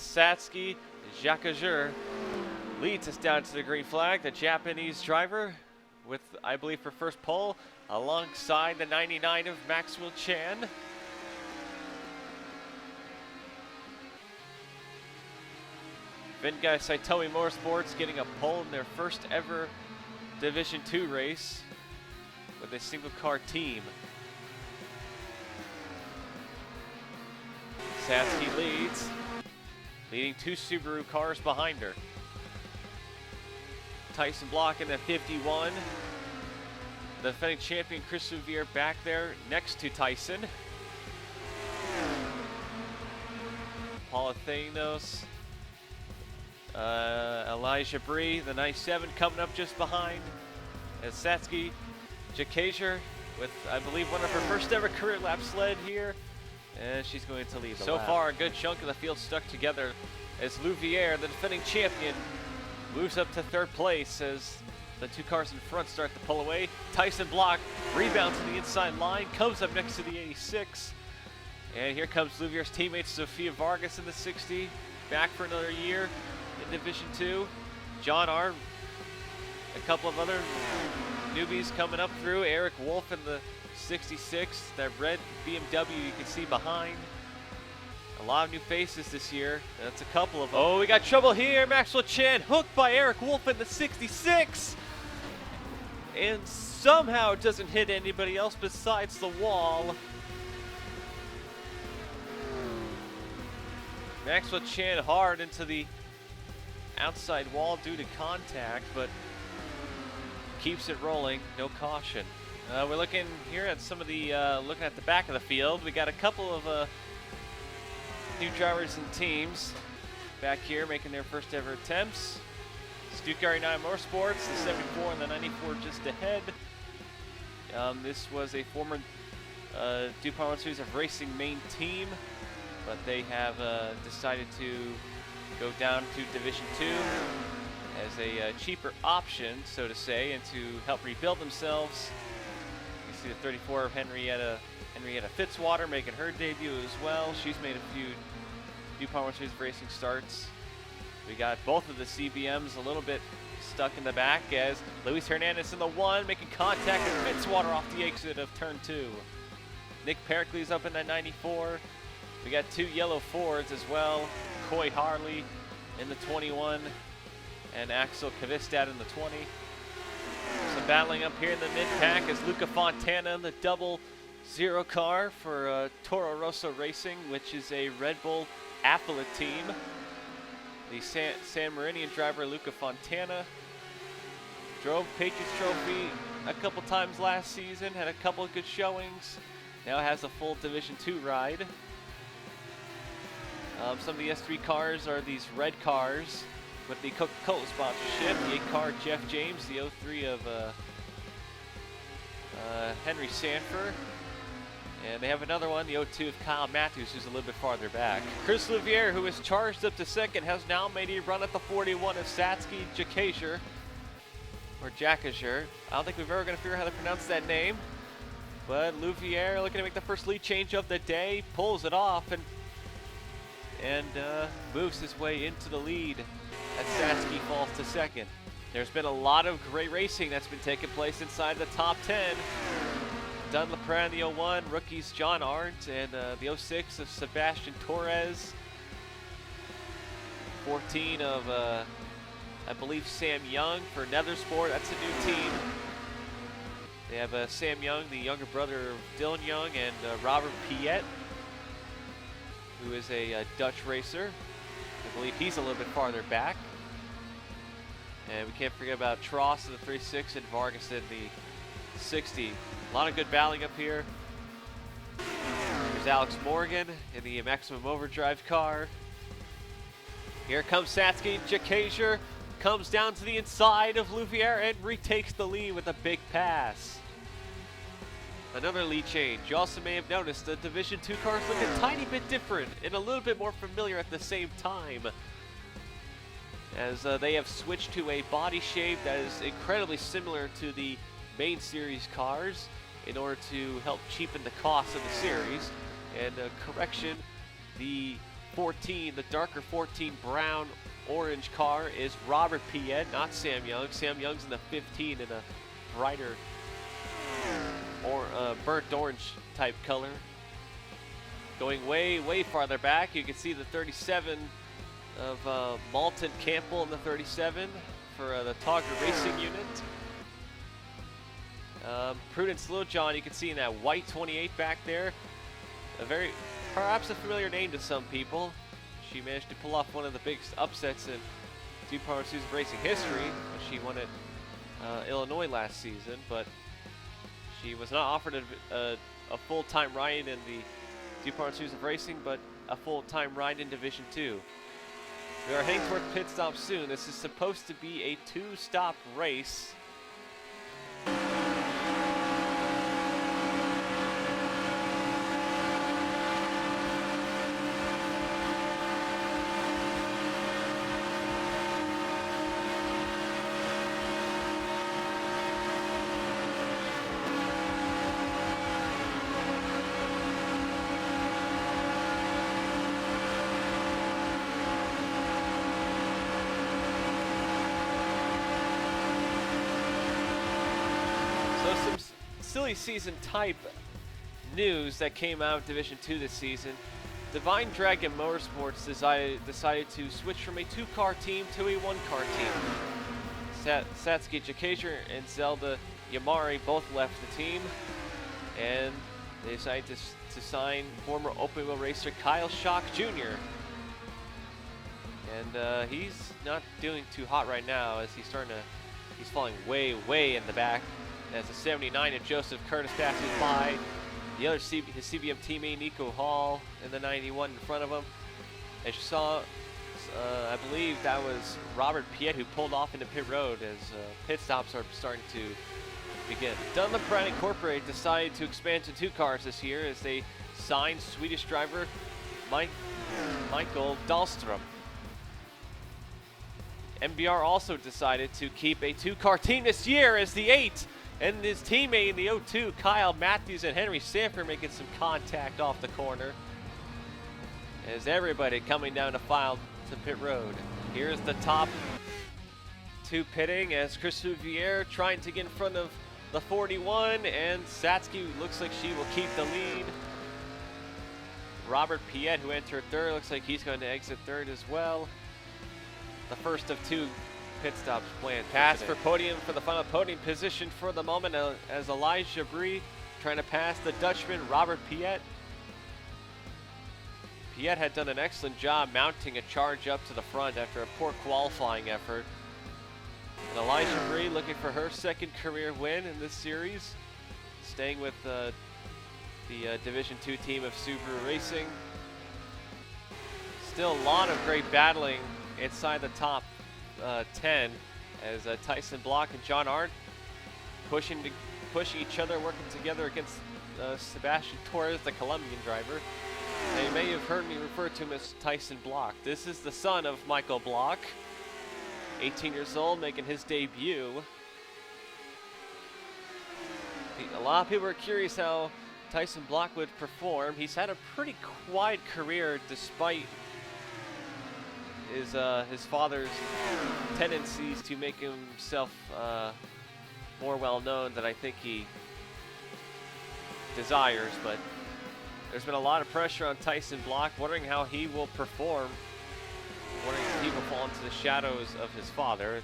Satsuki Jacquejeur leads us down to the green flag. The Japanese driver with, I believe, her first pole alongside the 99 of Maxwell Chan. Vengai Saitomi Motorsports getting a pole in their first ever Division II race with a single car team. Satsuki leads, leading 2 Subaru cars behind her. Tyson Block in the 51. The defending champion Chris Louviere back there next to Tyson. Polythenos. Elijah Bree, the 97, coming up just behind. As Satsuki Jacquejeur with, I believe, one of her first ever career lap sled here. And she's going to lead the lap. So far, a good chunk of the field stuck together as Louviere, the defending champion, moves up to 3rd place as the 2 cars in front start to pull away. Tyson Block rebounds to the inside line, comes up next to the 86. And here comes Louviere's teammate Sofia Vargas in the 60, back for another year in Division II. John Arndt, a couple of other newbies coming up through. Eric Wolf in the 66, that red BMW you can see behind. A lot of new faces this year. That's a couple of them. Oh, we got trouble here. Maxwell Chan hooked by Eric Wolf in the 66. And somehow it doesn't hit anybody else besides the wall. Maxwell Chan hard into the outside wall due to contact, but keeps it rolling, no caution. We're looking here at some of the, looking at the back of the field. We got a couple of new drivers and teams back here making their first ever attempts. Stuttgart 9 Motorsports, the 74 and the 94 just ahead. This was a former DuPont Series of Racing main team, but they have decided to go down to Division II as a cheaper option, so to say, and to help rebuild themselves. You see the 34 of Henrietta Fitzwater making her debut as well. She's made a few DuPont Series of Racing starts. We got both of the CBMs a little bit stuck in the back as Luis Hernandez in the 1 making contact with Fitzwater off the exit of turn 2. Nick Pericles up in that 94. We got 2 yellow Fords as well. Coy Harley in the 21 and Axel Kvistad in the 20. Some battling up here in the mid-pack as Luca Fontana in the 00 car for Toro Rosso Racing, which is a Red Bull affiliate team. The San Marinian driver Luca Fontana drove Patriots Trophy a couple times last season, had a couple of good showings. Now has a full Division II ride. Some of the S3 cars are these red cars with the Coca-Cola sponsorship. The 8 car Jeff James, the 03 of Henry Sanford. And they have another one, the 02 of Kyle Matthews, who's a little bit farther back. Chris Louviere, who is charged up to 2nd, has now made a run at the 41 of Satsuki Jacquejeur, or Jacquejeur. I don't think we've ever going to figure out how to pronounce that name. But Louviere looking to make the first lead change of the day, pulls it off, and moves his way into the lead as Satsuki falls to 2nd. There's been a lot of great racing that's been taking place inside the top 10. Dunlopran, the 01, rookies John Arndt, and the 06 of Sebastian Torres. 14 of, I believe, Sam Young for Nethersport. That's a new team. They have Sam Young, the younger brother of Dylan Young, and Robert Piet, who is a Dutch racer. I believe he's a little bit farther back. And we can't forget about Tross in the 36 and Vargas in the 60. A lot of good battling up here. There's Alex Morgan in the Maximum Overdrive car. Here comes Satsuki Jacquejeur, comes down to the inside of Louviere and retakes the lead with a big pass. Another lead change. You also may have noticed the Division II cars look a tiny bit different and a little bit more familiar at the same time, as they have switched to a body shape that is incredibly similar to the main series cars in order to help cheapen the cost of the series. And correction, the 14, the darker 14 brown orange car is Robert Piet, not Sam Young. Sam Young's in the 15 in a brighter or burnt orange type color. Going way farther back, you can see the 37 of Malton Campbell in the 37 for the Togger Racing unit. Prudence Littlejohn, you can see in that white 28 back there. Perhaps a familiar name to some people. She managed to pull off one of the biggest upsets in DuPont racing history when she won at Illinois last season, but she was not offered a full-time ride in the DuPont racing, but a full-time ride in Division 2. We are heading toward pit stop soon. This is supposed to be a 2-stop race. Some silly season type news that came out of Division 2 this season. Divine Dragon Motorsports decided to switch from a 2-car team to a 1-car team. Satsuki Jakager and Zelda Yamari both left the team, and they decided to sign former open wheel racer Kyle Schock Jr. And he's not doing too hot right now, as he's falling way in the back. As the 79 of Joseph Curtis passes by. The other his CBM teammate Nico Hall in the 91 in front of him. As you saw, I believe that was Robert Piet who pulled off into pit road as pit stops are starting to begin. Dunlop Brand Incorporated decided to expand to 2 cars this year as they signed Swedish driver Michael Dahlstrom. MBR also decided to keep a 2-car team this year as the 8 and his teammate in the 02, Kyle Matthews and Henry Sanford, making some contact off the corner. As everybody coming down the file to pit road. Here's the top 2 pitting as Chris Louviere trying to get in front of the 41, and Satsuki looks like she will keep the lead. Robert Piet, who entered 3rd, looks like he's going to exit 3rd as well. The first of 2 pit stops planned. Pass for podium for the final podium position for the moment as Elijah Bree trying to pass the Dutchman Robert Piet. Piet had done an excellent job mounting a charge up to the front after a poor qualifying effort. And Elijah Bree looking for her 2nd career win in this series, staying with the Division 2 team of Subaru Racing. Still a lot of great battling inside the top 10 as Tyson Block and John Arndt pushing each other, working together against Sebastian Torres, the Colombian driver. Now, you may have heard me refer to him as Tyson Block. This is the son of Michael Block, 18 years old, making his debut. A lot of people are curious how Tyson Block would perform. He's had a pretty quiet career despite his father's tendencies to make himself more well known than I think he desires, but there's been a lot of pressure on Tyson Block, wondering how he will perform, wondering if he will fall into the shadows of his father.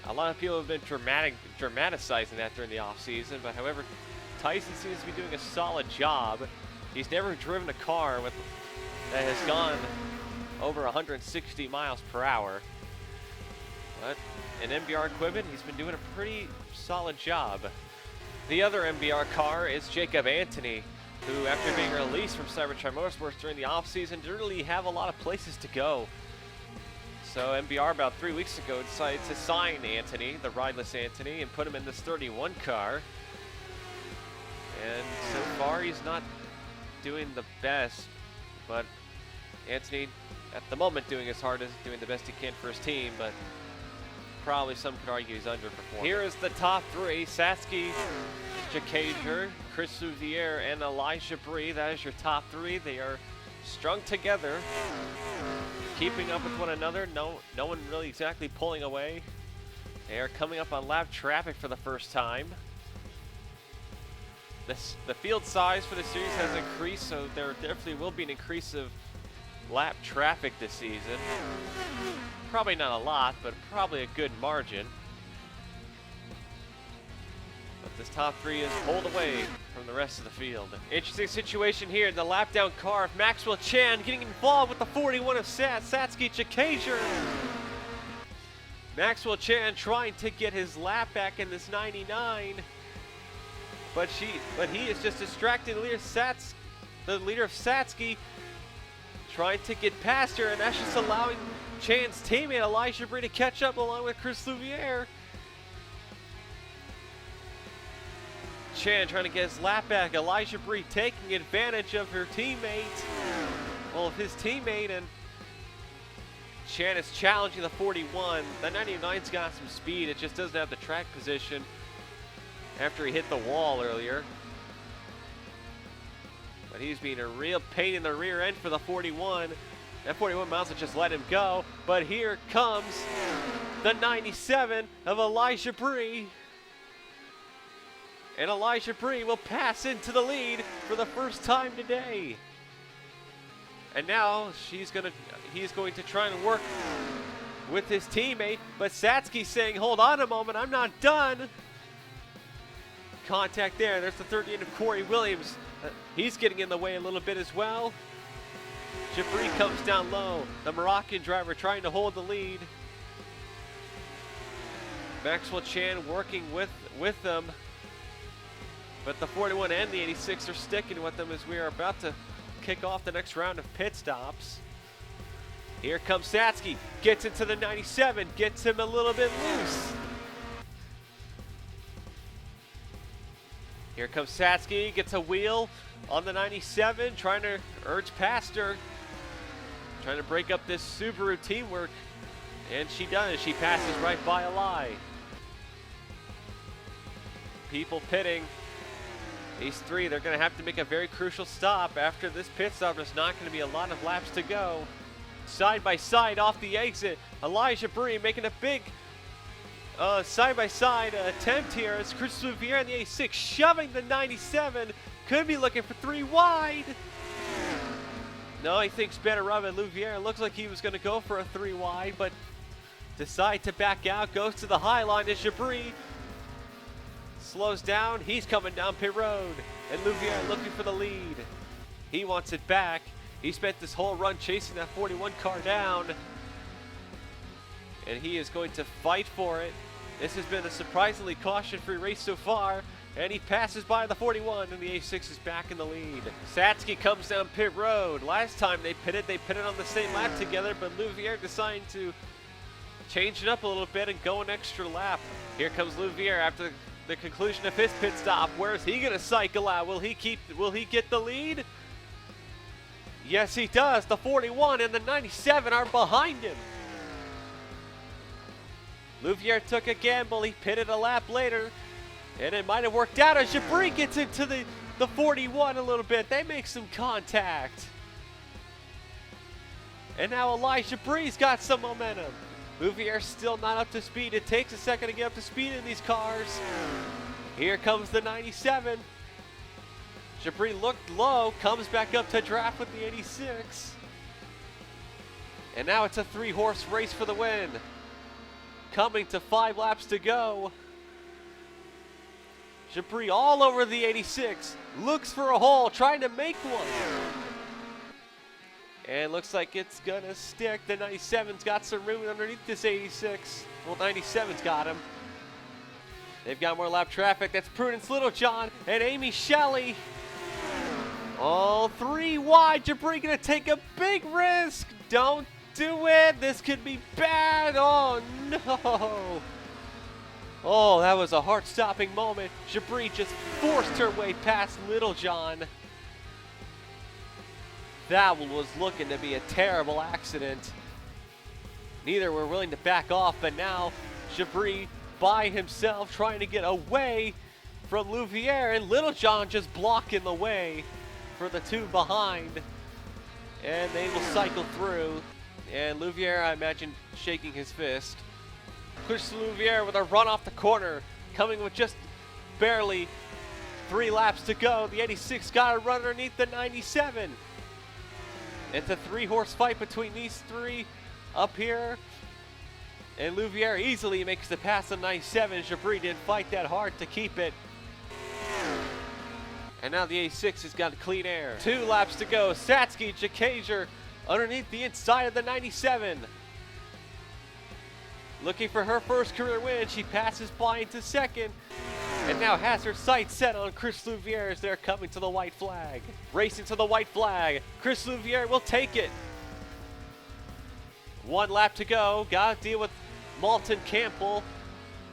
A lot of people have been dramatizing that during the offseason, but however, Tyson seems to be doing a solid job. He's never driven a car that has gone over 160 miles per hour. But in MBR equipment, he's been doing a pretty solid job. The other MBR car is Jacob Anthony, who after being released from Cybertron Motorsports during the offseason didn't really have a lot of places to go. So MBR about 3 weeks ago decided to sign Anthony, the rideless Anthony, and put him in this 31 car. And so far he's not doing the best, but Anthony at the moment doing his hardest, doing the best he can for his team, but probably some could argue he's underperforming. Here is the top 3, Satsuki Jakager, Chris Louviere, and Elijah Bree. That is your top 3. They are strung together, keeping up with one another. No one really exactly pulling away. They are coming up on lap traffic for the first time. The field size for the series has increased, so there definitely will be an increase of lap traffic this season. Probably not a lot, but probably a good margin. But this top three is pulled away from the rest of the field. Interesting situation here in the lap down car of Maxwell Chan getting involved with the 41 of Satsuki Chikazer. Maxwell Chan trying to get his lap back in this 99. But he is just distracting the leader of Satsuki, trying to get past her, and that's just allowing Chan's teammate Elijah Bree to catch up along with Chris Louviere. Chan trying to get his lap back. Elijah Bree taking advantage of her teammate. Well, of his teammate, and Chan is challenging the 41. The 99's got some speed. It just doesn't have the track position after he hit the wall earlier. But he's being a real pain in the rear end for the 41. That 41 miles to just let him go. But here comes the 97 of Elijah Bree. And Elijah Bree will pass into the lead for the first time today. And now he's going to try and work with his teammate, but Satsuki saying, hold on a moment, I'm not done. Contact there. There's the 38 of Corey Williams. He's getting in the way a little bit as well. Jabri comes down low. The Moroccan driver trying to hold the lead. Maxwell Chan working with them. But the 41 and the 86 are sticking with them as we are about to kick off the next round of pit stops. Here comes Satsuki. Gets into the 97. Gets him a little bit loose. Here comes Satsuki. Gets a wheel on the 97. Trying to urge past her. Trying to break up this Subaru teamwork. And she does. She passes right by Eli. People pitting. These three, they're going to have to make a very crucial stop. After this pit stop, there's not going to be a lot of laps to go. Side by side off the exit. Elijah Bree making a big side-by-side attempt here as Chris Louviere in the 86 shoving the 97. Could be looking for 3 wide. No, he thinks better of it. Louviere looks like he was going to go for a 3 wide, but decide to back out. Goes to the high line as Jabri slows down. He's coming down pit road, and Louviere looking for the lead. He wants it back. He spent this whole run chasing that 41 car down, and he is going to fight for it. This has been a surprisingly caution-free race so far, and he passes by the 41, and the A6 is back in the lead. Satsuki comes down pit road. Last time they pitted on the same lap together, but Louviere decided to change it up a little bit and go an extra lap. Here comes Louviere after the conclusion of his pit stop. Where is he going to cycle out? Will he get the lead? Yes, he does. The 41 and the 97 are behind him. Louviere took a gamble. He pitted a lap later, and it might have worked out as Jabri gets into the 41 a little bit. They make some contact. And now Elijah Bree's got some momentum. Louviere's still not up to speed. It takes a second to get up to speed in these cars. Here comes the 97. Jabri looked low, comes back up to draft with the 86. And now it's a 3-horse race for the win. Coming to 5 laps to go. Jabri all over the 86. Looks for a hole, trying to make one. And looks like it's gonna stick. The 97's got some room underneath this 86. Well, 97's got him. They've got more lap traffic. That's Prudence Littlejohn and Amy Shelley. All 3 wide. Jabri gonna take a big risk. Don't do it. This could be bad. Oh no. Oh, that was a heart-stopping moment. Jabri just forced her way past Littlejohn. That was looking to be a terrible accident. Neither were willing to back off, but now Jabri by himself trying to get away from Louviere, and Littlejohn just blocking the way for the 2 behind. and they will cycle through. And Louviere, I imagine, shaking his fist. Chris Louviere with a run off the corner, coming with just barely 3 laps to go. The 86 got to run underneath the 97. It's a 3-horse fight between these 3 up here. And Louviere easily makes the pass on 97. Jabri didn't fight that hard to keep it. And now the 86 has got clean air. 2 laps to go. Satsuki Jakajer underneath the inside of the 97. Looking for her first career win. She passes by into second. And now has her sights set on Chris Louviere as they're coming to the white flag. Racing to the white flag. Chris Louviere will take it. 1 lap to go. Got to deal with Malton Campbell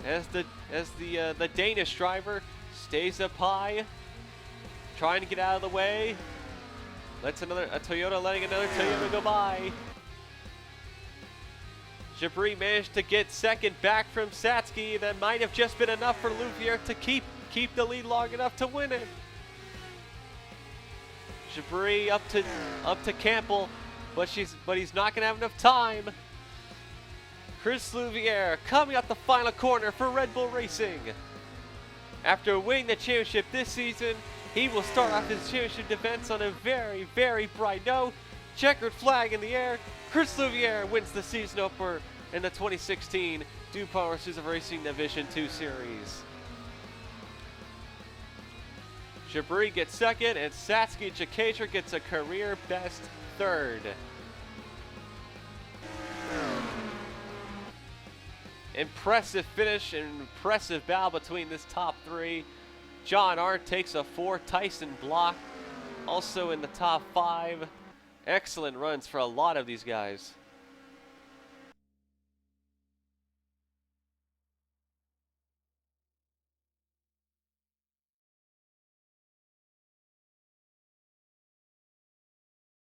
as the Danish driver stays up high, trying to get out of the way. Lets a Toyota letting another Toyota go by. Jabri managed to get second back from Satsuki. That might have just been enough for Louviere to keep the lead long enough to win it. Jabri up to Campbell, but he's not gonna have enough time. Chris Louviere coming up the final corner for Red Bull Racing. After winning the championship this season, he will start off his championship defense on a very, very bright note. Checkered flag in the air. Chris Louviere wins the season opener in the 2016 DuPont Suzuki Racing Division 2 Series. Jabri gets second, and Satsuki Jakajer gets a career best third. Impressive finish and impressive battle between this top 3. John Arndt takes a 4. Tyson Block also in the top 5. Excellent runs for a lot of these guys.